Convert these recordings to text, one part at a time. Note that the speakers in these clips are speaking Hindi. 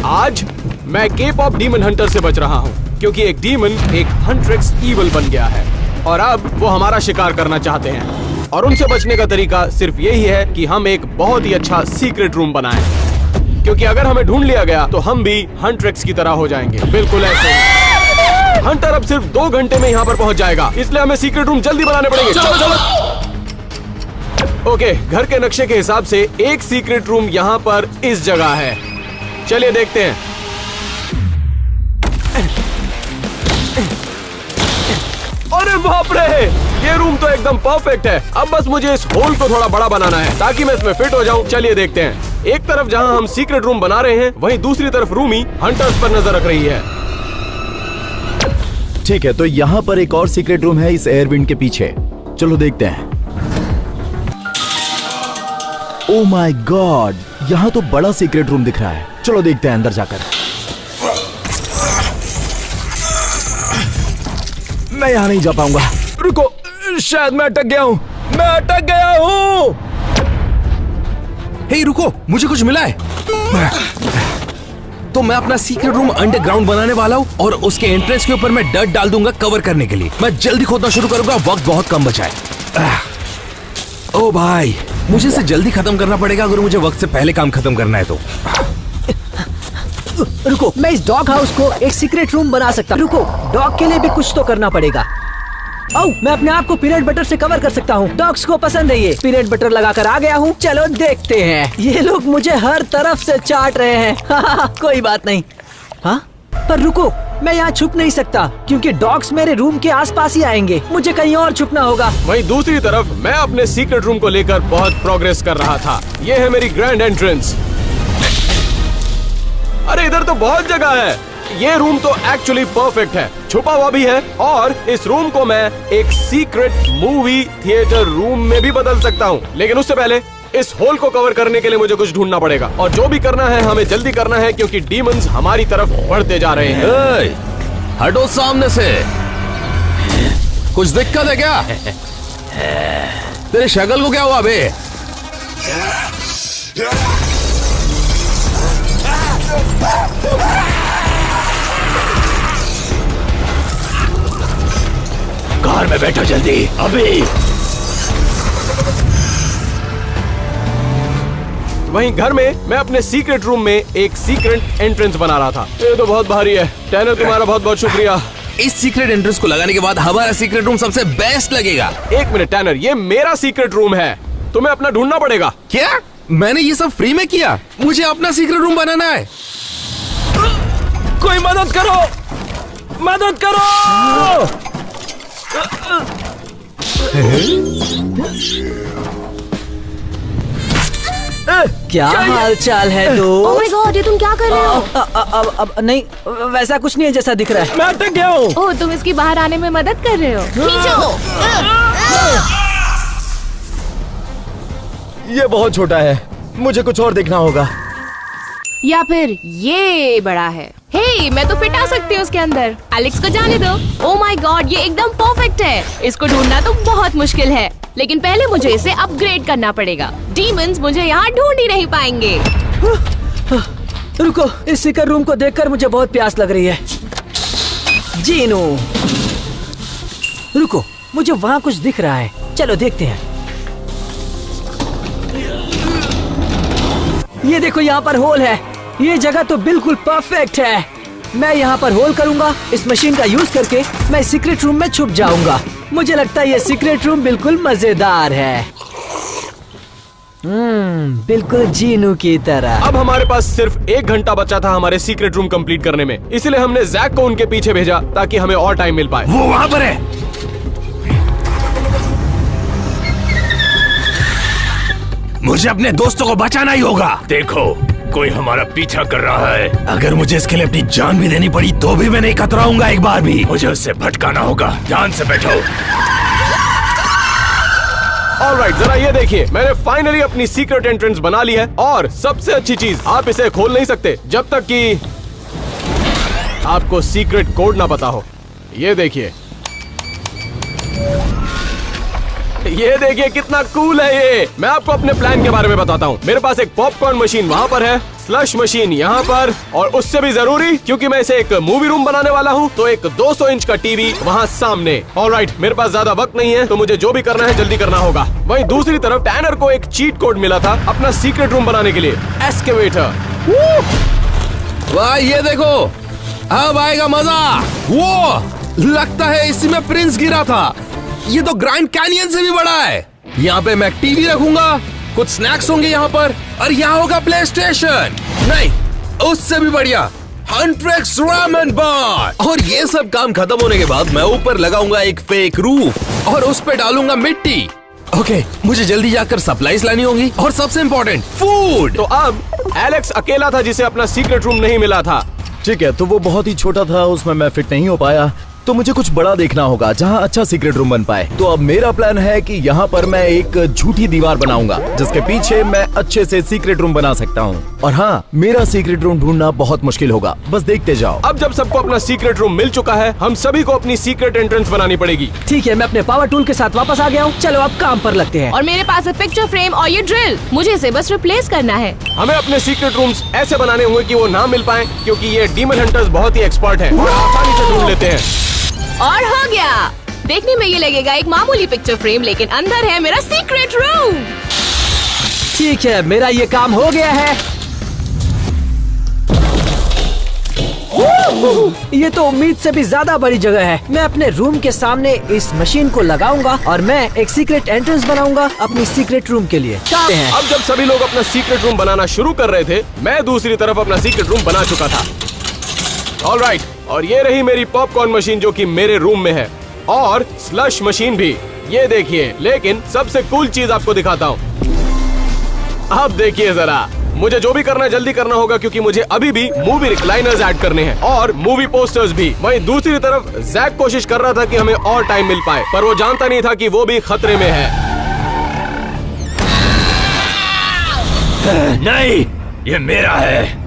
आज मैं केप ऑफ डीमन हंटर से बच रहा हूँ क्योंकि एक डीमन एक हंट्रेक्स ईवल बन गया है और अब वो हमारा शिकार करना चाहते हैं और उनसे बचने का तरीका सिर्फ यही है कि हम एक बहुत ही अच्छा सीक्रेट रूम बनाएं क्योंकि अगर हमें ढूंढ लिया गया तो हम भी हंट्रेक्स की तरह हो जाएंगे। बिल्कुल ऐसे। हंटर अब सिर्फ 2 घंटे में यहाँ पर पहुँच जाएगा, इसलिए हमें सीक्रेट रूम जल्दी बनाने पड़ेंगे। चलो चलो। ओके, घर के नक्शे के हिसाब से एक सीक्रेट रूम यहाँ पर इस जगह है। चलिए देखते हैं। अरे बाप रे, ये रूम तो एकदम परफेक्ट है। अब बस मुझे इस होल को थोड़ा बड़ा बनाना है ताकि मैं इसमें फिट हो जाऊं। चलिए देखते हैं। एक तरफ जहां हम सीक्रेट रूम बना रहे हैं, वहीं दूसरी तरफ रूमी हंटर्स पर नजर रख रही है। ठीक है, तो यहाँ पर एक और सीक्रेट रूम है इस एयरविंड के पीछे। चलो देखते हैं। ओह माय गॉड, यहाँ तो बड़ा सीक्रेट रूम दिख रहा है। चलो देखते हैं अंदर जाकर। मैं यहाँ नहीं जा पाऊंगा। रुको, शायद मैं अटक गया हूँ। मैं अटक गया हूँ। हे रुको, मुझे कुछ मिला है। तो मैं अपना सीक्रेट रूम अंडरग्राउंड बनाने वाला हूँ और उसके एंट्रेंस के ऊपर मैं डर्ट डाल दूंगा कवर करने के लिए। मैं जल्दी खोदना शुरू करूंगा, वक्त बहुत कम बचा है। ओ भाई, मुझे इसे जल्दी खत्म करना पड़ेगा अगर मुझे वक्त से पहले काम खत्म करना है तो। रुको, मैं इस डॉग हाउस को एक सीक्रेट रूम बना सकता हूँ। रुको, डॉग के लिए भी कुछ तो करना पड़ेगा। ओह, मैं अपने आप को पीनट बटर से कवर कर सकता हूँ। डॉग्स को पसंद है ये। पीनट बटर लगाकर आ गया हूँ। चलो देखते हैं। ये लोग मुझे हर तरफ से चाट रहे हैं। कोई बात नहीं। हाँ, पर रुको, मैं यहाँ छुप नहीं सकता क्योंकि डॉग्स मेरे रूम के आसपास ही आएंगे। मुझे कहीं और छुपना होगा। वहीं दूसरी तरफ मैं अपने सीक्रेट रूम को लेकर बहुत प्रोग्रेस कर रहा था। ये है मेरी ग्रैंड एंट्रेंस। अरे इधर तो बहुत जगह है। ये रूम तो एक्चुअली परफेक्ट है, छुपा हुआ भी है और इस रूम को मैं एक सीक्रेट मूवी थिएटर रूम में भी बदल सकता हूँ। लेकिन उससे पहले इस होल को कवर करने के लिए मुझे कुछ ढूंढना पड़ेगा और जो भी करना है हमें जल्दी करना है क्योंकि डीमंस हमारी तरफ बढ़ते जा रहे हैं। हटो सामने से। कुछ दिक्कत है क्या? तेरे शक्ल को क्या हुआ बे? कार में बैठो जल्दी, अभी। वहीं घर में मैं अपने सीक्रेट रूम में एक सीक्रेट एंट्रेंस बना रहा था। ये तो बहुत भारी है। टैनर, तुम्हारा बहुत बहुत शुक्रिया। इस सीक्रेट एंट्रेंस को लगाने के बाद हमारा सीक्रेट रूम सबसे बेस्ट लगेगा। एक मिनट टैनर, ये मेरा सीक्रेट रूम है, तुम्हें अपना ढूंढना पड़ेगा। क्या? मैंने ये सब फ्री में किया? मुझे अपना सीक्रेट रूम बनाना है। कोई मदद करो, मदद करो। क्या हाल चाल है दोस्त? ओह माय गॉड, ये तुम क्या कर रहे हो? अब नहीं, वैसा कुछ नहीं है जैसा दिख रहा है। मैं अटक गया हूँ। ओह, तुम इसकी बाहर आने में मदद कर रहे हो। खींचो। ये बहुत छोटा है, मुझे कुछ और देखना होगा। या फिर ये बड़ा है। हे, मैं तो फिट आ सकती हूँ उसके अंदर। एलेक्स को जाने दो। ओह माय गॉड, ये एकदम परफेक्ट है। इसको ढूंढना तो बहुत मुश्किल है, लेकिन पहले मुझे इसे अपग्रेड करना पड़ेगा। डीमंस मुझे यहाँ ढूंढ ही नहीं पाएंगे। रुको, इस सीक्रेट रूम को देखकर मुझे बहुत प्यास लग रही है। जीनू, रुको, मुझे वहाँ कुछ दिख रहा है। चलो देखते हैं। ये देखो, यहाँ पर होल है। ये जगह तो बिल्कुल परफेक्ट है। मैं यहाँ पर होल करूंगा। इस मशीन का यूज करके मैं सीक्रेट रूम में छुप जाऊंगा। मुझे लगता है ये सीक्रेट रूम बिल्कुल मजेदार है। बिल्कुल जीनू की तरह। अब हमारे पास सिर्फ 1 घंटा बचा था हमारे सीक्रेट रूम कंप्लीट करने में, इसलिए हमने जैक को उनके पीछे भेजा ताकि हमें और टाइम मिल पाए। वो वहाँ पर है। मुझे अपने दोस्तों को बचाना ही होगा। देखो, कोई हमारा पीछा कर रहा है। अगर मुझे इसके लिए अपनी जान भी देनी पड़ी तो भी मैं नहीं कतराऊंगा एक बार भी। मुझे उससे भटकाना होगा। ध्यान से बैठो। ऑलराइट, जरा ये देखिए, मैंने फाइनली अपनी सीक्रेट एंट्रेंस बना ली है और सबसे अच्छी चीज, आप इसे खोल नहीं सकते जब तक कि आपको सीक्रेट कोड ना पता हो। ये देखिए, ये देखिए कितना कूल है ये। मैं आपको अपने प्लान के बारे में बताता हूँ। मेरे पास एक पॉपकॉर्न मशीन वहाँ पर है, स्लश मशीन यहाँ पर, और उससे भी जरूरी क्योंकि मैं इसे एक मूवी रूम बनाने वाला हूँ, तो एक 200 इंच का टीवी वहाँ सामने। ऑलराइट, मेरे पास ज्यादा वक्त नहीं है, तो मुझे जो भी करना है जल्दी करना होगा। वहीं दूसरी तरफ टैनर को एक चीट कोड मिला था अपना सीक्रेट रूम बनाने के लिए, एस्केवेटर। वाह, ये देखो, अब आएगा मजा। वो लगता है इसी में प्रिंस गिरा था। ये तो ग्रैंड कैनियन से भी बड़ा है। यहाँ पे मैं टीवी रखूंगा, कुछ स्नैक्स होंगे यहाँ पर, और यहाँ होगा प्ले स्टेशन। नहीं, उससे भी बढ़िया, हंट्रेक्स रामेन बार। और ये सब काम खत्म होने के बाद मैं ऊपर लगाऊंगा एक फेक रूफ और उस पे डालूंगा मिट्टी। ओके, मुझे जल्दी जाकर सप्लाईज लानी होंगी, और सबसे इम्पोर्टेंट फूड। तो अब एलेक्स अकेला था जिसे अपना सीक्रेट रूम नहीं मिला था। ठीक है, तो वो बहुत ही छोटा था, उसमें मैं फिट नहीं हो पाया, तो मुझे कुछ बड़ा देखना होगा जहाँ अच्छा सीक्रेट रूम बन पाए। तो अब मेरा प्लान है कि यहाँ पर मैं एक झूठी दीवार बनाऊंगा जिसके पीछे मैं अच्छे से सीक्रेट रूम बना सकता हूँ। और हाँ, मेरा सीक्रेट रूम ढूंढना बहुत मुश्किल होगा, बस देखते जाओ। अब जब सबको अपना सीक्रेट रूम मिल चुका है, हम सभी को अपनी सीक्रेट एंट्रेंस बनानी पड़ेगी। ठीक है, मैं अपने पावर टूल के साथ वापस आ गया हूँ। चलो अब काम पर लगते हैं। और मेरे पास है पिक्चर फ्रेम और ये ड्रिल, मुझे इसे बस रिप्लेस करना है। हमें अपने सीक्रेट रूम्स ऐसे बनाने होंगे कि वो ना मिल पाए, क्योंकि ये डीमन हंटर्स बहुत ही एक्सपर्ट हैं और आसानी से ढूंढ लेते हैं। और हो गया। देखने में ये लगेगा एक मामूली पिक्चर फ्रेम, लेकिन अंदर है मेरा सीक्रेट रूम। ठीक है, मेरा ये काम हो गया है। ये तो उम्मीद से भी ज्यादा बड़ी जगह है। मैं अपने रूम के सामने इस मशीन को लगाऊंगा और मैं एक सीक्रेट एंट्रेंस बनाऊंगा अपनी सीक्रेट रूम के लिए। अब जब सभी लोग अपना सीक्रेट रूम बनाना शुरू कर रहे थे, मैं दूसरी तरफ अपना सीक्रेट रूम बना चुका था। ऑलराइट, और ये रही मेरी पॉपकॉर्न मशीन जो कि मेरे रूम में है, और स्लश मशीन भी, ये देखिए। लेकिन सबसे कूल चीज आपको दिखाता हूँ। अब देखिए जरा, मुझे जो भी करना है जल्दी करना होगा, क्योंकि मुझे अभी भी मूवी रिक्लाइनर्स ऐड करने हैं और मूवी पोस्टर्स भी। वहीं दूसरी तरफ जैक कोशिश कर रहा था कि हमें और टाइम मिल पाए, पर वो जानता नहीं था कि वो भी खतरे में है। नहीं, ये मेरा है।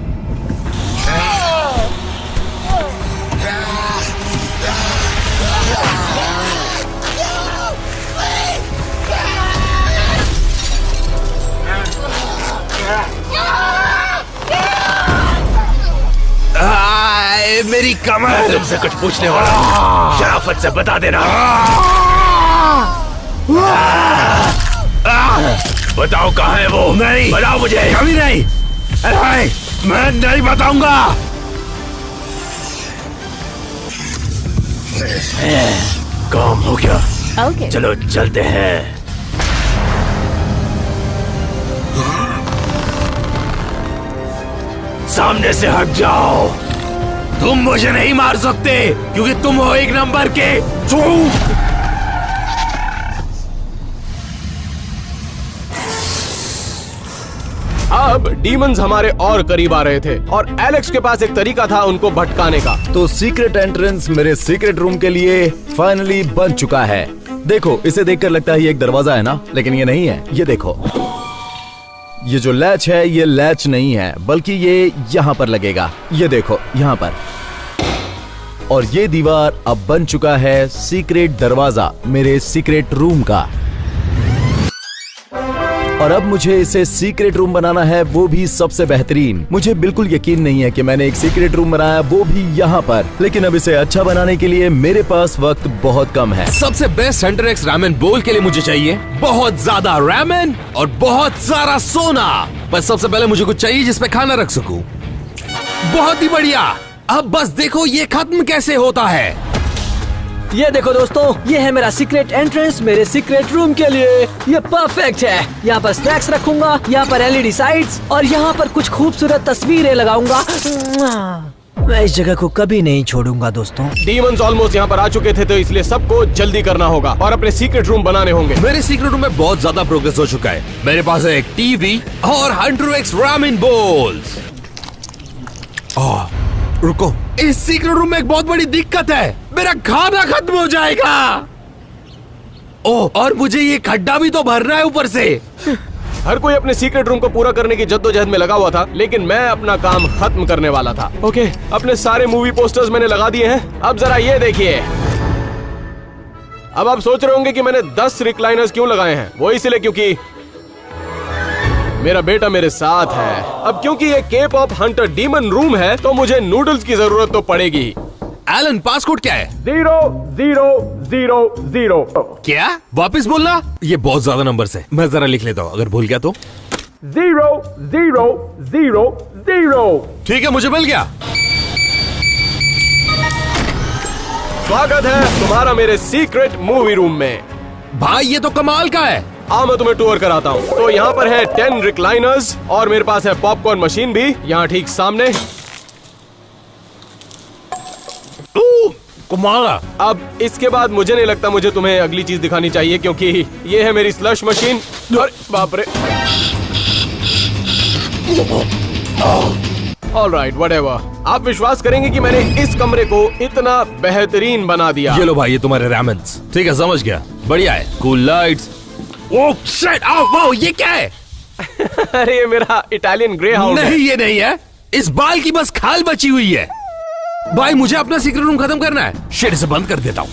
मेरी कमर। तुमसे कुछ पूछने वाला हूं, शराफत से बता देना। बताओ कहाँ है वो? नहीं, बताओ मुझे। कभी नहीं। अरे मैं नहीं बताऊंगा। काम हो गया। ओके। चलो चलते हैं। सामने से हट जाओ। तुम मुझे नहीं मार सकते क्योंकि तुम हो एक नंबर के चूक। अब डीमंस हमारे और करीब आ रहे थे और एलेक्स के पास एक तरीका था उनको भटकाने का। तो सीक्रेट एंट्रेंस मेरे सीक्रेट रूम के लिए फाइनली बन चुका है। देखो, इसे देखकर लगता है ये एक दरवाजा है ना, लेकिन ये नहीं है। ये देखो, ये जो लैच है ये लैच नहीं है, बल्कि ये यहाँ पर लगेगा। ये देखो यहाँ पर। और ये दीवार अब बन चुका है सीक्रेट दरवाजा मेरे सीक्रेट रूम का। और अब मुझे इसे सीक्रेट रूम बनाना है, वो भी सबसे बेहतरीन। मुझे बिल्कुल यकीन नहीं है कि मैंने एक सीक्रेट रूम बनाया, वो भी यहाँ पर। लेकिन अब इसे अच्छा बनाने के लिए मेरे पास वक्त बहुत कम है। सबसे बेस्ट हंटरेक्स रामेन बोल के लिए मुझे चाहिए बहुत ज्यादा रामेन और बहुत सारा सोना। पर सबसे पहले मुझे कुछ चाहिए जिसपे खाना रख सकूं। बहुत ही बढ़िया। अब बस देखो ये खत्म कैसे होता है। ये देखो दोस्तों, ये है मेरा सीक्रेट एंट्रेंस मेरे सीक्रेट रूम के लिए। ये परफेक्ट है। यहाँ पर स्नैक्स रखूंगा, यहाँ पर एलईडी साइट्स और यहाँ पर कुछ खूबसूरत तस्वीरें लगाऊंगा। मैं इस जगह को कभी नहीं छोड़ूंगा दोस्तों। डीमंस ऑलमोस्ट यहाँ पर आ चुके थे, तो इसलिए सबको जल्दी करना होगा और अपने सीक्रेट रूम बनाने होंगे। मेरे सीक्रेट रूम में बहुत ज्यादा प्रोग्रेस हो चुका है। मेरे पास है एक टीवी और हंटरेक्स रामेन बोल्स। रुको, इस सीक्रेट रूम में एक बहुत बड़ी दिक्कत है। मेरा खाना खत्म हो जाएगा। ओह, और मुझे ये खड्डा भी तो भरना है ऊपर से। हर कोई अपने सीक्रेट रूम को पूरा करने की जद्दोजहद में लगा हुआ था, लेकिन मैं अपना काम खत्म करने वाला था। ओके, अपने सारे मूवी पोस्टर्स मैंने लगा दिए हैं। अब जरा ये देखिए, अब आप सोच रहे होंगे कि मैंने 10 रिक्लाइनर्स क्यों लगाए हैं। वो इसलिए क्योंकि मेरा बेटा मेरे साथ है। अब क्योंकि ये cape of hunter demon room है तो मुझे नूडल्स की जरूरत तो पड़ेगी ही। एलन, पासकोड क्या है? 0000। क्या? वापस बोलना। ये बहुत ज्यादा नंबर है, मैं जरा लिख लेता हूँ, अगर भूल गया तो। 0000। ठीक है, मुझे मिल गया। स्वागत है तुम्हारा मेरे सीक्रेट मूवी रूम में। भाई ये तो कमाल का है। आओ मैं तुम्हें टूर कराता हूँ। तो यहाँ पर है 10 रिक्लाइनर्स और मेरे पास है पॉपकॉर्न मशीन भी यहाँ ठीक सामने। कमाल। अब इसके बाद मुझे नहीं लगता मुझे तुम्हें अगली चीज दिखानी चाहिए क्योंकि ये है मेरी स्लश मशीन। अरे बाप रे। Alright, whatever. आप विश्वास करेंगे कि मैंने इस कमरे को इतना बेहतरीन बना दिया। ये लो भाई, ये तुम्हारे रैमेन्स। ठीक है, समझ गया, बढ़िया है। Cool lights. Oh shit, wow, ये क्या है? अरे ये मेरा इटालियन ग्रे हाउंड है। नहीं, ये नहीं है, इस बाल की बस खाल बची हुई है। भाई मुझे अपना सीक्रेट रूम खत्म करना है। शिट, इसे बंद कर देता हूँ।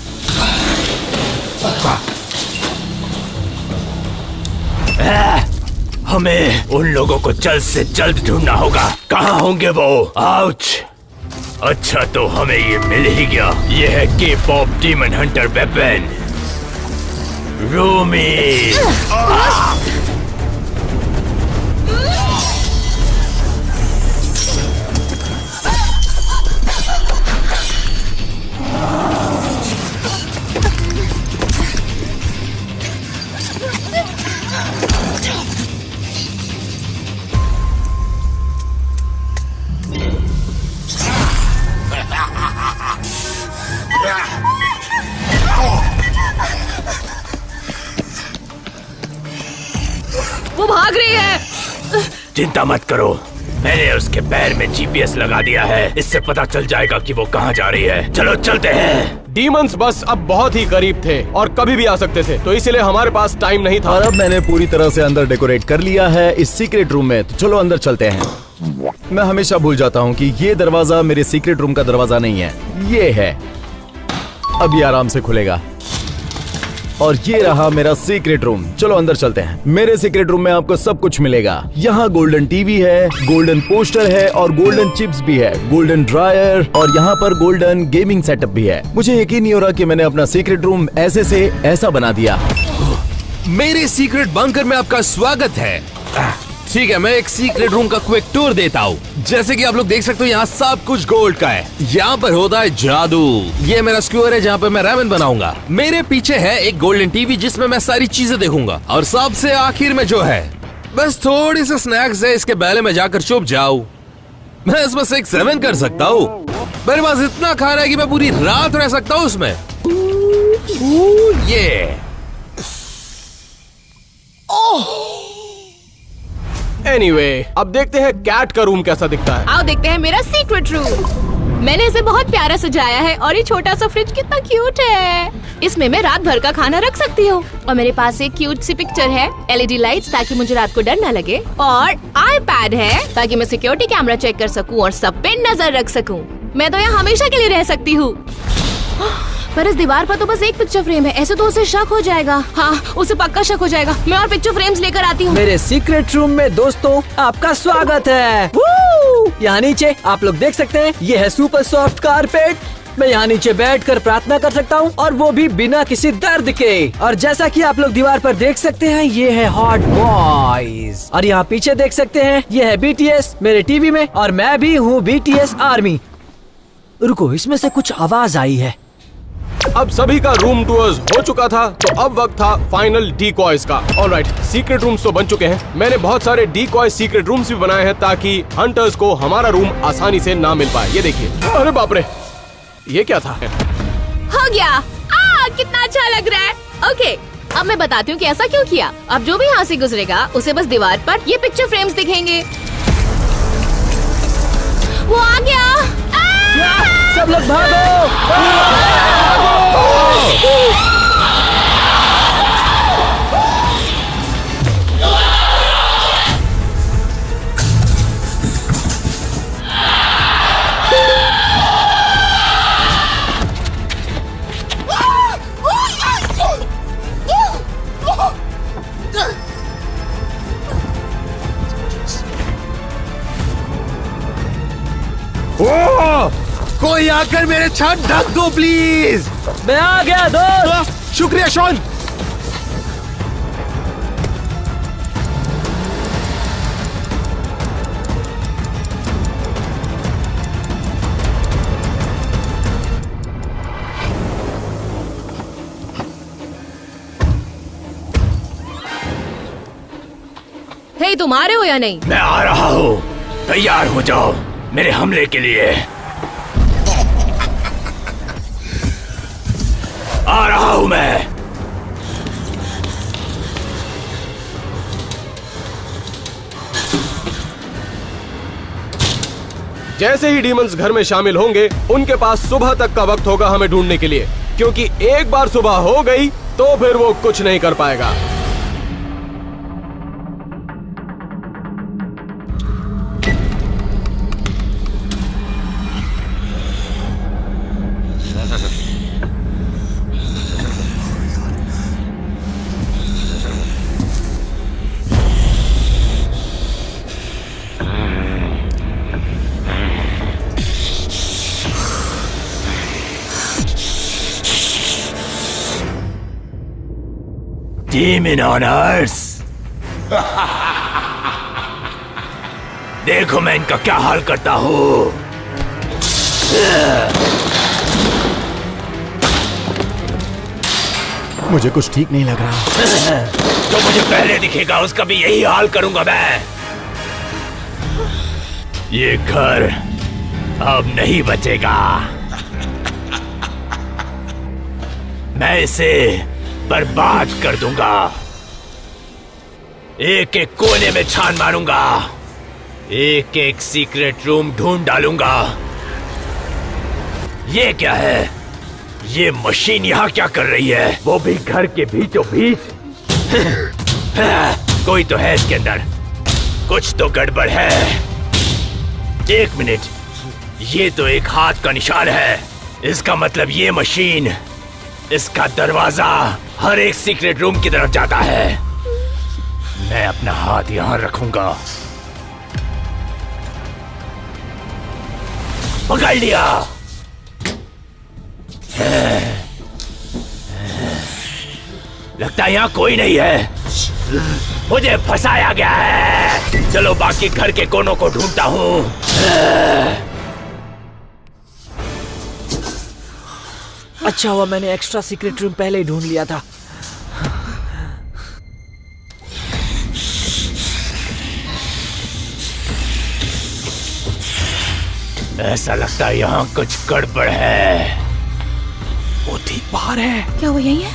हमें उन लोगों को जल्द से जल्द ढूंढना होगा। कहाँ होंगे वो? आउच। अच्छा, तो हमें ये मिल ही गया। ये है cape of demon hunter weapon, Rumi. वो भाग रही है। चिंता मत करो, मैंने उसके पैर में जीपीएस लगा दिया है। इससे पता चल जाएगा कि वो कहाँ जा रही है। चलो चलते हैं। डीमंस बस अब बहुत ही करीब थे और कभी भी आ सकते थे, तो इसलिए हमारे पास टाइम नहीं था। और अब मैंने पूरी तरह से अंदर डेकोरेट कर लिया है इस सीक्रेट रूम में, तो चलो अंदर चलते हैं। मैं हमेशा भूल जाता हूँ कि ये दरवाजा मेरे सीक्रेट रूम का दरवाजा नहीं है, ये है। अब ये आराम से खुलेगा और ये रहा मेरा सीक्रेट रूम। चलो अंदर चलते हैं। मेरे सीक्रेट रूम में आपको सब कुछ मिलेगा। यहाँ गोल्डन टीवी है, गोल्डन पोस्टर है और गोल्डन चिप्स भी है, गोल्डन ड्रायर और यहाँ पर गोल्डन गेमिंग सेटअप भी है। मुझे यकीन नहीं हो रहा कि मैंने अपना सीक्रेट रूम ऐसे से ऐसा बना दिया। मेरे सीक्रेट बंकर में आपका स्वागत है। ठीक है, मैं एक सीक्रेट रूम का क्विक टूर देता हूँ। जैसे कि आप लोग देख सकते हो, यहाँ सब कुछ गोल्ड का है। यहाँ पर होता है जादू। ये मेरा स्क्वायर है जहाँ पे मैं रामेन बनाऊंगा। मेरे पीछे है एक गोल्डन टीवी जिसमें मैं सारी चीजें देखूंगा। और सबसे आखिर में जो है, बस थोड़ी सी स्नैक्स है, इसके पहले मैं जाकर छुप जाऊँ। मैं इसमें 6-7 कर सकता हूँ। मेरे पास इतना खाना है कि मैं पूरी रात रह सकता हूँ उसमें। ये एनीवे, अब देखते हैं कैट का रूम कैसा दिखता है। आओ देखते हैं मेरा सीक्रेट रूम। मैंने इसे बहुत प्यारा सजाया है और ये छोटा सा फ्रिज कितना क्यूट है। इसमें मैं रात भर का खाना रख सकती हूँ। और मेरे पास एक क्यूट सी पिक्चर है, LED लाइट्स ताकि मुझे रात को डर न लगे, और iPad है ताकि मैं सिक्योरिटी कैमरा चेक कर सकूँ और सब पे नजर रख सकूँ। मैं तो यहाँ हमेशा के लिए रह सकती हूँ। पर इस दीवार पर तो बस एक पिक्चर फ्रेम है, ऐसे तो उसे शक हो जाएगा। हाँ, उसे पक्का शक हो जाएगा। मैं और पिक्चर फ्रेम्स लेकर आती हूँ। मेरे सीक्रेट रूम में दोस्तों आपका स्वागत है। यहाँ नीचे आप लोग देख सकते हैं, ये है सुपर सॉफ्ट कारपेट। मैं यहाँ नीचे बैठकर प्रार्थना कर सकता हूँ और वो भी बिना किसी दर्द के। और जैसा कि आप लोग दीवार पर देख सकते हैं, ये है हॉट बॉयज। और यहाँ पीछे देख सकते हैं, ये है BTS मेरे टीवी में, और मैं भी हूँ BTS आर्मी। रुको, इसमें से कुछ आवाज आई है। अब सभी का रूम टूर्स हो चुका था, तो अब वक्त था फाइनल डीकॉयज का। ऑलराइट, सीक्रेट रूम्स तो बन चुके हैं। मैंने बहुत सारे डीकॉय सीक्रेट रूम्स भी बनाए हैं ताकि हंटर्स को हमारा रूम आसानी से ना मिल पाए। ये देखिए, अरे बाप रे, ये क्या था? हो गया। कितना अच्छा लग रहा है। ओके, अब मैं बताती हूँ कि ऐसा क्यों किया। अब जो भी यहाँ से गुजरेगा उसे बस दीवार पर ये पिक्चर फ्रेम्स दिखेंगे। वो आ गया। सब लोग भागो। कोई आकर मेरे छत ढक दो प्लीज। मैं आ गया दोस्त। शुक्रिया शॉन। हे, तुम आ रहे हो या नहीं? मैं आ रहा हूँ, तैयार हो जाओ मेरे हमले के लिए। आ रहा हूँ मैं। जैसे ही डीमंस घर में शामिल होंगे, उनके पास सुबह तक का वक्त होगा हमें ढूंढने के लिए, क्योंकि एक बार सुबह हो गई तो फिर वो कुछ नहीं कर पाएगा। Demon on Earth। देखो मैं इनका क्या हाल करता हूँ। मुझे कुछ ठीक नहीं लग रहा। तो मुझे पहले दिखेगा उसका भी यही हाल करूंगा मैं। ये घर अब नहीं बचेगा। मैं इसे बर्बाद कर दूंगा। एक एक कोने में छान मारूंगा। एक एक सीक्रेट रूम ढूंढ डालूंगा। ये क्या है? ये मशीन यहाँ क्या कर रही है? वो भी घर के बीचों बीच। कोई तो है इसके अंदर। कुछ तो गड़बड़ है। एक मिनट, ये तो एक हाथ का निशान है। इसका मतलब ये मशीन, इसका दरवाजा हर एक सीक्रेट रूम की तरफ जाता है। मैं अपना हाथ यहां रखूंगा। पकड़ लिया। लगता है यहां कोई नहीं है। मुझे फंसाया गया है। चलो बाकी घर के कोनों को ढूंढता हूं। अच्छा हुआ मैंने एक्स्ट्रा सीक्रेट रूम पहले ही ढूंढ लिया था। ऐसा लगता है यहाँ कुछ गड़बड़ है। वो ठीक बाहर है। क्या वो यही है?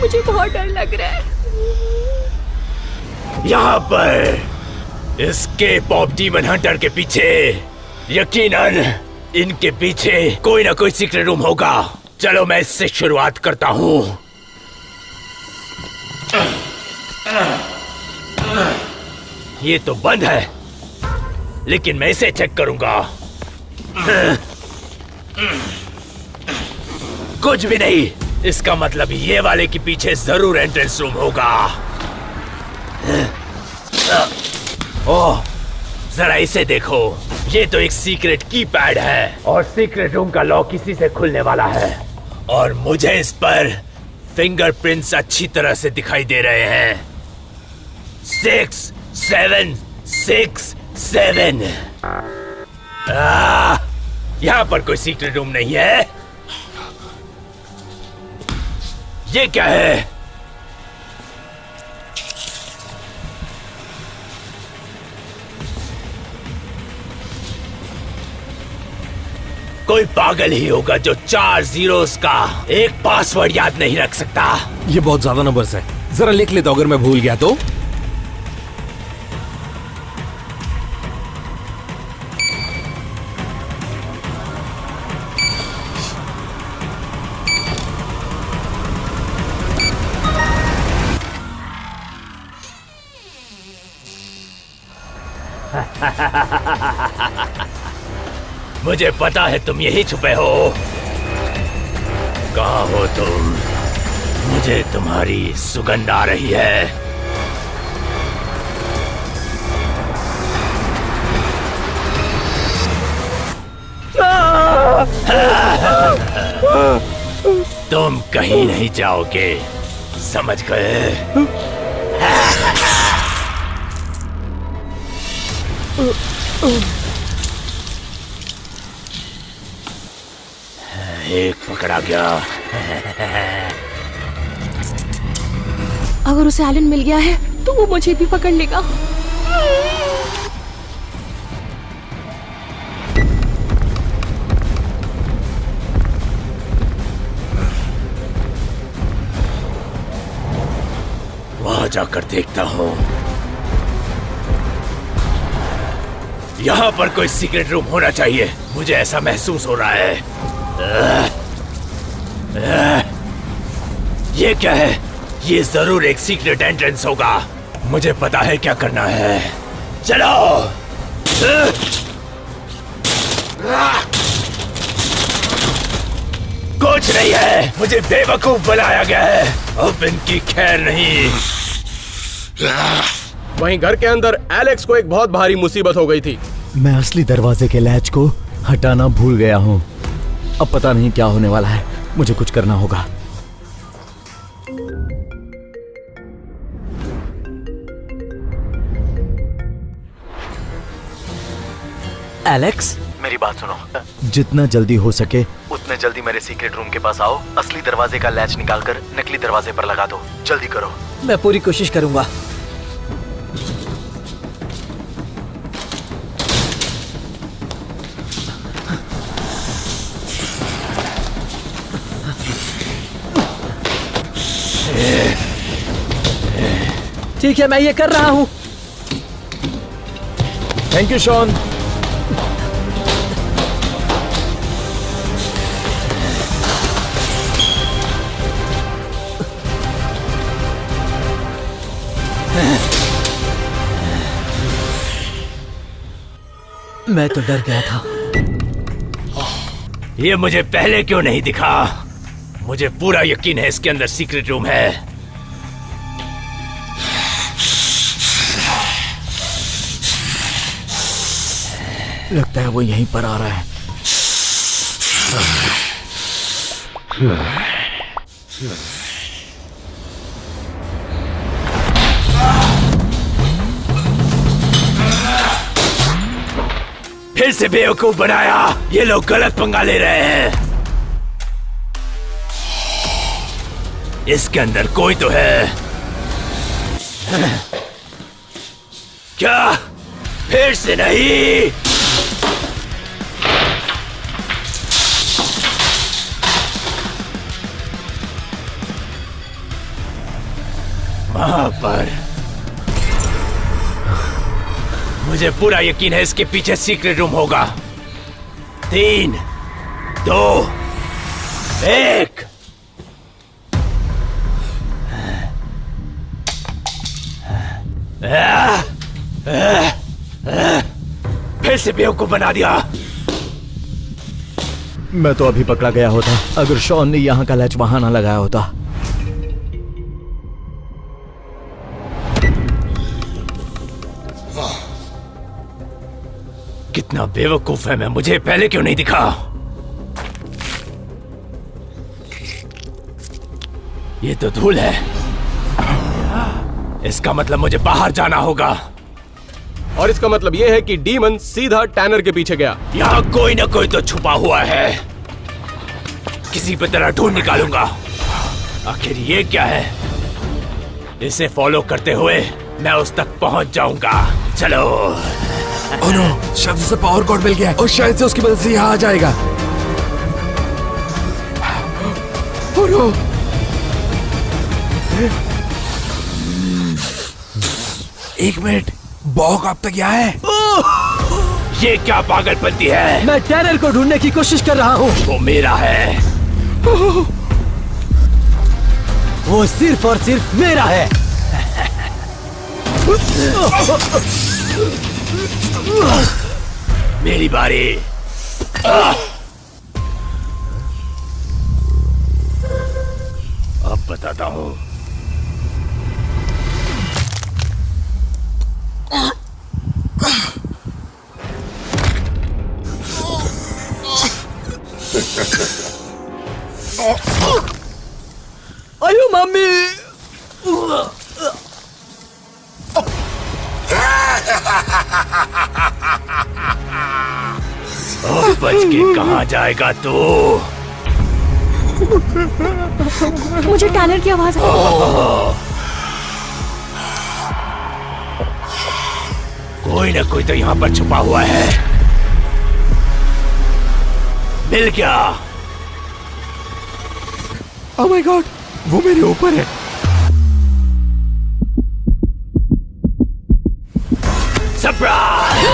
मुझे बहुत डर लग रहा है। यहाँ पर एस्केप ऑफ डीमन हंटर के पीछे यकीनन इनके पीछे कोई ना कोई सीक्रेट रूम होगा। चलो मैं इससे शुरुआत करता हूँ। ये तो बंद है, लेकिन मैं इसे चेक करूंगा। कुछ भी नहीं। इसका मतलब ये वाले के पीछे जरूर एंट्रेंस रूम होगा। ओह, जरा इसे देखो। ये तो एक सीक्रेट कीपैड है और सीक्रेट रूम का लॉक इसी से खुलने वाला है। और मुझे इस पर फिंगरप्रिंट्स अच्छी तरह से दिखाई दे रहे हैं। 6 7 6 7। यहाँ पर कोई सीक्रेट रूम नहीं है। ये क्या है? कोई पागल ही होगा जो 4 zeros का एक पासवर्ड याद नहीं रख सकता। ये बहुत ज्यादा नंबर्स है। जरा लिख लेता हूं अगर मैं भूल गया तो। मुझे पता है तुम यही छुपे हो। कहाँ हो तुम? मुझे तुम्हारी सुगंध आ रही है। तुम कहीं नहीं जाओगे, समझ गए? एक पकड़ा गया। अगर उसे एलन मिल गया है तो वो मुझे भी पकड़ लेगा। वहां जाकर देखता हूं। यहां पर कोई सीक्रेट रूम होना चाहिए, मुझे ऐसा महसूस हो रहा है। ये क्या है? ये जरूर एक सीक्रेट एंट्रेंस होगा। मुझे पता है क्या करना है। चलो। कुछ नहीं है, मुझे बेवकूफ बनाया गया है। अब इनकी खैर नहीं। वहीं घर के अंदर एलेक्स को एक बहुत भारी मुसीबत हो गई थी। मैं असली दरवाजे के लैच को हटाना भूल गया हूँ। अब पता नहीं क्या होने वाला है, मुझे कुछ करना होगा। एलेक्स, मेरी बात सुनो, जितना जल्दी हो सके उतने जल्दी मेरे सीक्रेट रूम के पास आओ। असली दरवाजे का लैच निकालकर नकली दरवाजे पर लगा दो। जल्दी करो। मैं पूरी कोशिश करूंगा। ठीक है, मैं ये कर रहा हूं। Thank you Shawn. मैं तो डर गया था। ये मुझे पहले क्यों नहीं दिखा? मुझे पूरा यकीन है इसके अंदर सीक्रेट रूम है। लगता है वो यहीं पर आ रहा है। फिर से बेवकूफ बनाया। ये लोग गलत पंगा ले रहे हैं। इसके अंदर कोई तो है। क्या? फिर से नहीं। वहां पर मुझे पूरा यकीन है इसके पीछे सीक्रेट रूम होगा। 3, 2, 1। फिर से बेवकूफ बना दिया। मैं तो अभी पकड़ा गया होता अगर शॉन ने यहाँ का लैच वहां ना लगाया होता। कितना बेवकूफ है मैं, मुझे पहले क्यों नहीं दिखा? ये तो धूल है। इसका मतलब मुझे बाहर जाना होगा। और इसका मतलब यह है कि डीमन सीधा टैनर के पीछे गया। यहाँ कोई ना कोई तो छुपा हुआ है। किसी भी तरह ढूंढ निकालूंगा। आखिर ये क्या है? इसे फॉलो करते हुए मैं उस तक पहुंच जाऊंगा। चलो। ओह नो, शायद उसे पावर कॉर्ड मिल गया है और शायद से उसकी मदद से यहाँ आ जाएगा। Oh no. एक मिनट, बॉक अब तक यहाँ है? ये क्या पागलपंती है? मैं टैनर को ढूंढने की कोशिश कर रहा हूँ। वो मेरा है। वो सिर्फ और सिर्फ मेरा है। मेरी बारी। अब बताता हूँ। अयो मम्मी। अब बच के कहाँ जाएगा तू? मुझे टैनर की आवाज आई। कोई ना कोई तो यहाँ पर छुपा हुआ है। मिल गया। ओह माय गॉड, वो मेरे ऊपर है। सरप्राइज!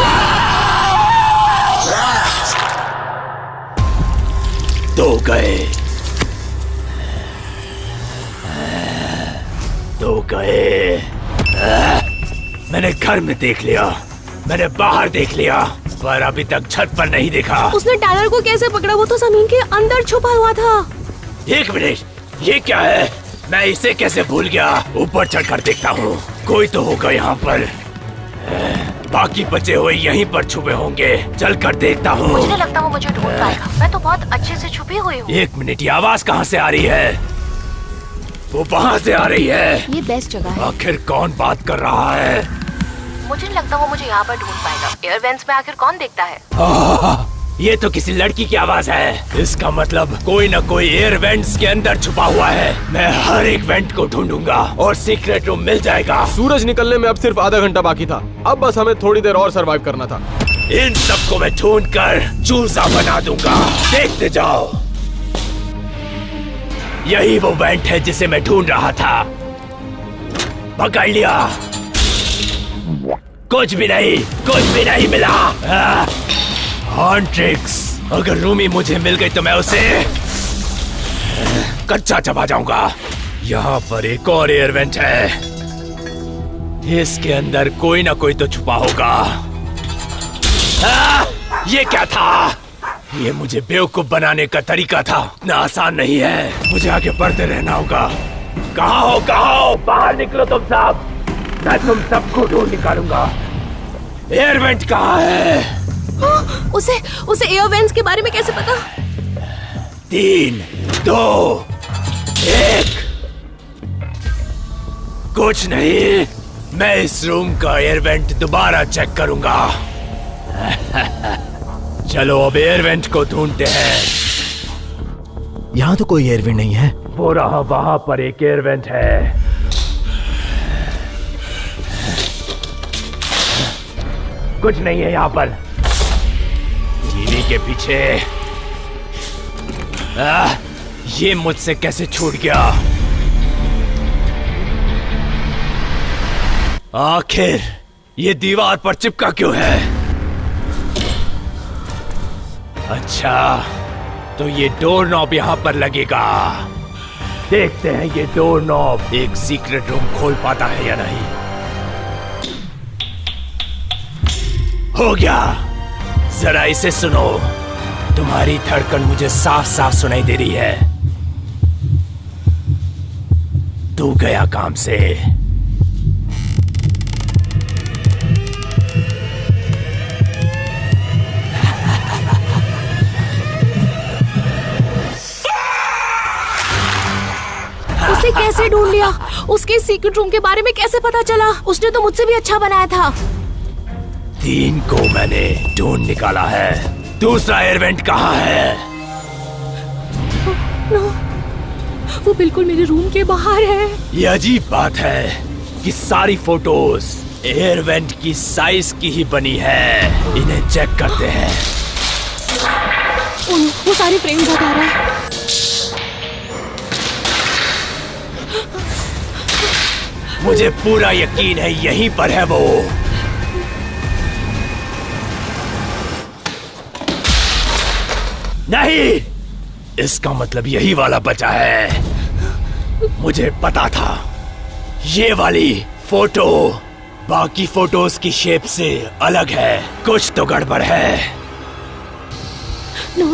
दो गए, दो गए। मैंने घर में देख लिया, मैंने बाहर देख लिया, पर अभी तक छत पर नहीं देखा। उसने टैनर को कैसे पकड़ा? वो तो जमीन के अंदर छुपा हुआ था। एक मिनट, ये क्या है? मैं इसे कैसे भूल गया? ऊपर चढ़कर देखता हूँ, कोई तो होगा यहाँ पर। बाकी बचे हुए यहीं पर छुपे होंगे। चलकर देखता हूँ। मुझे नहीं लगता वो मुझे ढूंढ पाएगा। मैं तो बहुत अच्छे से छुपी हुई हूँ। एक मिनट, ये आवाज कहाँ से आ रही है? वो वहाँ से आ रही है। ये बेस्ट जगह है। आखिर कौन बात कर रहा है? मुझे नहीं लगता वो मुझे यहाँ पर ढूंढ पाएगा। एयर वेंट्स में आखिर कौन देखता है? ये तो किसी लड़की की आवाज है। इसका मतलब कोई न कोई एयर वेंट्स के अंदर छुपा हुआ है। मैं हर एक वेंट को ढूंढूंगा और सीक्रेट रूम मिल जाएगा। सूरज निकलने में अब सिर्फ आधा घंटा बाकी था। अब बस हमें थोड़ी देर और सरवाइव करना था। इन सबको मैं ढूंढ कर चूजा बना दूंगा। देखते जाओ। यही वो वेंट है जिसे मैं ढूंढ रहा था। पकड़ लिया। कुछ भी नहीं मिला। हॉन्ट्रिक्स, अगर रूमी मुझे मिल गई तो मैं उसे कच्चा चबा जाऊंगा। यहाँ पर एक और एयर वेंट है। इसके अंदर कोई ना कोई तो छुपा होगा। ये क्या था? ये मुझे बेवकूफ बनाने का तरीका था। इतना आसान नहीं है। मुझे आगे बढ़ते रहना होगा। कहाँ हो? बाहर निकलो तुम सब। मैं तुम सबको ढूंढ निकालूंगा। एयर वेंट कहाँ है? उसे एयर वेंट्स के बारे में कैसे पता? 3, 2, 1। कुछ नहीं। मैं इस रूम का एयर वेंट दोबारा चेक करूंगा। चलो अब एयर वेंट को ढूंढते हैं। यहाँ तो कोई एयर वेंट नहीं है। वो रहा, वहां पर एक एयर वेंट है। कुछ नहीं है यहाँ पर। टीवी के पीछे। ये मुझसे कैसे छूट गया? आखिर ये दीवार पर चिपका क्यों है? अच्छा, तो ये डोर नॉब यहाँ पर लगेगा। देखते हैं ये डोर नॉब एक सीक्रेट रूम खोल पाता है या नहीं। हो गया। जरा इसे सुनो। तुम्हारी धड़कन मुझे साफ साफ सुनाई दे रही है। तू गया काम से। उसे कैसे ढूंढ लिया? उसके सीक्रेट रूम के बारे में कैसे पता चला? उसने तो मुझसे भी अच्छा बनाया था। 3 को मैंने ढूंढ निकाला है। दूसरा एयर वेंट कहाँ है? नो, वो बिल्कुल मेरे रूम के बाहर है। ये अजीब बात है कि सारी फोटोज एयर वेंट की साइज की ही बनी है। इन्हें चेक करते हैं। वो सारे फ्रेम्स हटा रहा है। मुझे पूरा यकीन है यहीं पर है वो। नहीं, इसका मतलब यही वाला बचा है। मुझे पता था। ये वाली फोटो बाकी फोटोज की शेप से अलग है। कुछ तो गड़बड़ है। नो।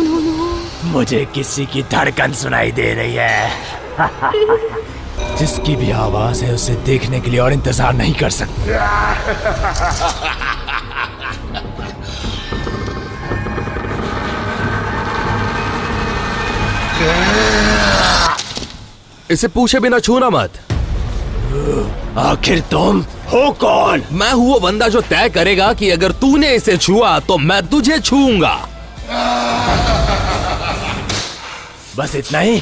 मुझे किसी की धड़कन सुनाई दे रही है। जिसकी भी आवाज है उसे देखने के लिए और इंतजार नहीं कर सकते। इसे पूछे बिना छूना मत। आखिर तुम हो कौन? मैं हूँ वो बंदा जो तय करेगा कि अगर तूने इसे छुआ तो मैं तुझे छूऊंगा। बस इतना ही?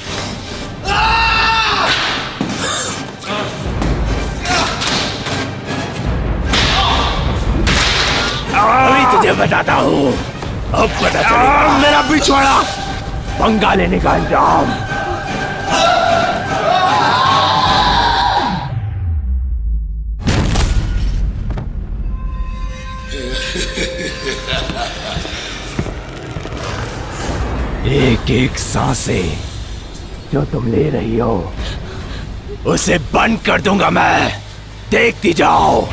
अभी तुझे बताता हूँ। अब पता चलेगा मेरा पिछवाड़ा पंगा लेने का अंजाम। एक एक सांसें जो तुम ले रही हो उसे बंद कर दूंगा मैं। देखती जाओ।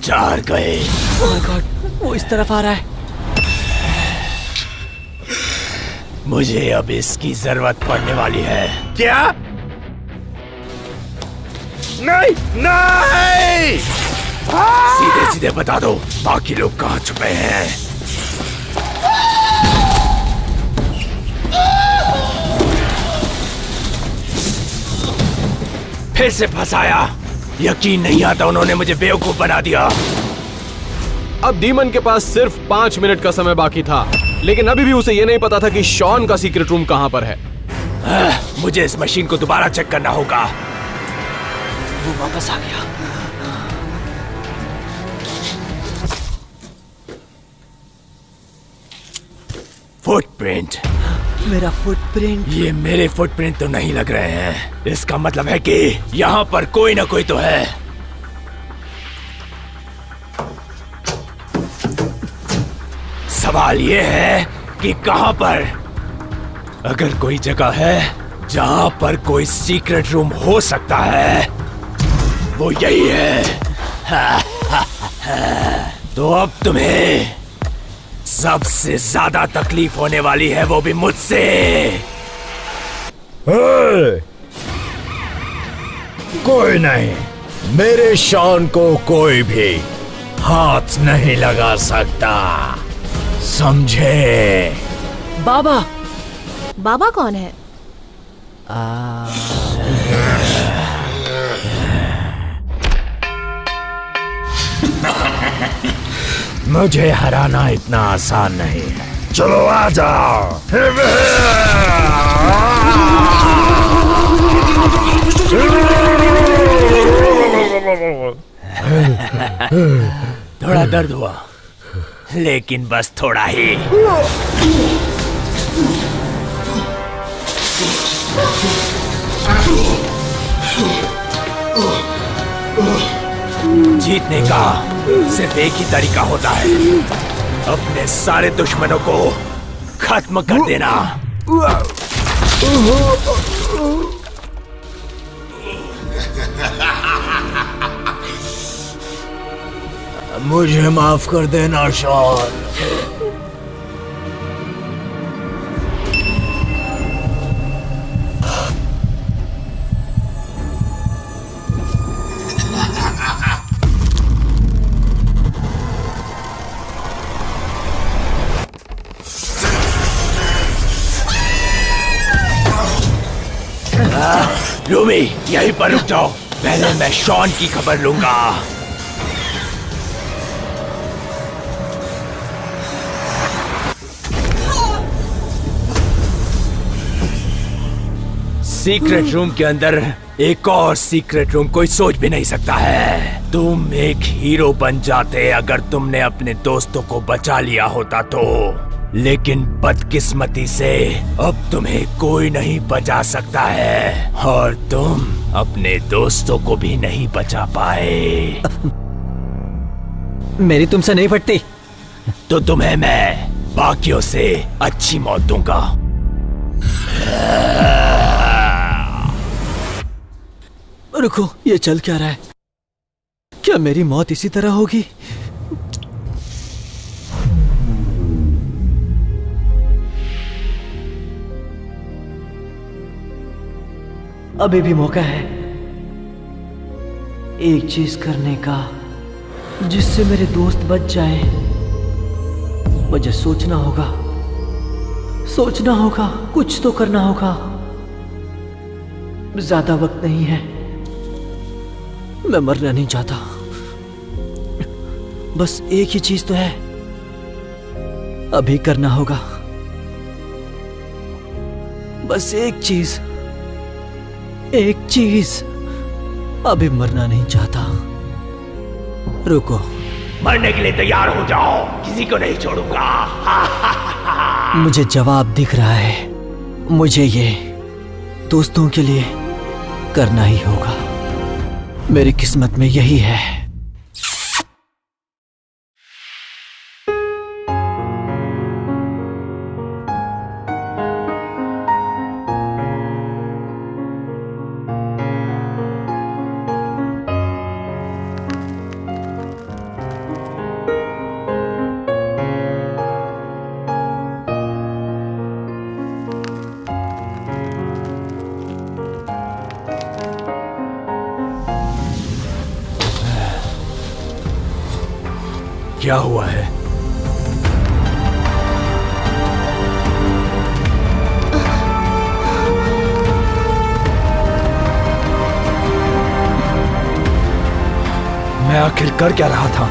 चार गए। ओह माय गॉड, वो इस तरफ आ रहा है। मुझे अब इसकी जरूरत पड़ने वाली है। क्या? नहीं नहीं! सीधे सीधे बता दो बाकी लोग कहाँ छुपे हैं। फिर से फंसाया। यकीन नहीं आता उन्होंने मुझे बेवकूफ बना दिया। अब डीमन के पास सिर्फ 5 मिनट का समय बाकी था, लेकिन अभी भी उसे ये नहीं पता था कि शॉन का सीक्रेट रूम कहां पर है। मुझे इस मशीन को दोबारा चेक करना होगा। वो वापस आ गया। फुटप्रिंट। मेरा फुटप्रिंट। ये मेरे फुटप्रिंट तो नहीं लग रहे हैं। इसका मतलब है कि यहाँ पर कोई ना कोई तो है। सवाल ये है कि कहां पर। अगर कोई जगह है जहां पर कोई सीक्रेट रूम हो सकता है वो यही है। तो अब तुम्हें सबसे ज्यादा तकलीफ होने वाली है, वो भी मुझसे। कोई नहीं, मेरे शॉन को कोई भी हाथ नहीं लगा सकता, समझे? बाबा। बाबा कौन है? मुझे हराना इतना आसान नहीं है। चलो आ जाओ। थोड़ा दर्द हुआ, लेकिन बस थोड़ा ही। जीतने का सिर्फ एक ही तरीका होता है, अपने सारे दुश्मनों को खत्म कर देना। मुझे माफ कर देना शॉन। लूमी, यहीं पर रुक जाओ, पहले मैं शॉन की खबर लूंगा। सीक्रेट रूम के अंदर एक और सीक्रेट रूम कोई सोच भी नहीं सकता है। तुम एक हीरो बन जाते अगर तुमने अपने दोस्तों को बचा लिया होता तो, लेकिन बदकिस्मती से अब तुम्हें कोई नहीं बचा सकता है और तुम अपने दोस्तों को भी नहीं बचा पाए। मेरी तुमसे नहीं फटती। तो तुम्हें मैं बाकियों से अच्छी मौत दूंगा। रुको, ये चल क्या रहा है? क्या मेरी मौत इसी तरह होगी? अभी भी मौका है एक चीज करने का जिससे मेरे दोस्त बच जाएं। मुझे सोचना होगा, कुछ तो करना होगा। ज्यादा वक्त नहीं है, मैं मरना नहीं चाहता। बस एक ही चीज तो है, अभी करना होगा। बस एक चीज, अभी मरना नहीं चाहता। रुको, मरने के लिए तैयार हो जाओ, किसी को नहीं छोड़ूंगा। मुझे जवाब दिख रहा है। मुझे ये दोस्तों के लिए करना ही होगा। मेरी किस्मत में यही है। क्या हुआ है? मैं आखिर कर क्या रहा था?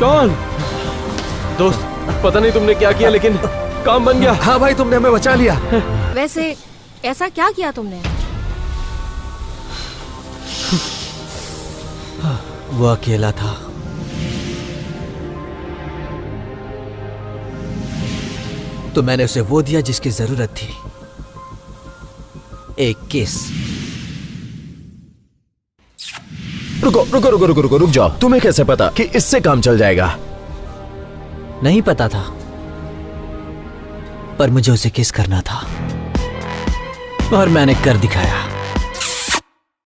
शॉन, दोस्त, पता नहीं तुमने क्या किया लेकिन काम बन गया। हाँ भाई, तुमने हमें बचा लिया। वैसे ऐसा क्या किया तुमने? वो अकेला था। तो मैंने उसे वो दिया जिसकी जरूरत थी, एक किस। रुको, रुक जाओ। तुम्हें कैसे पता कि इससे काम चल जाएगा? नहीं पता था, पर मुझे उसे किस करना था और मैंने कर दिखाया।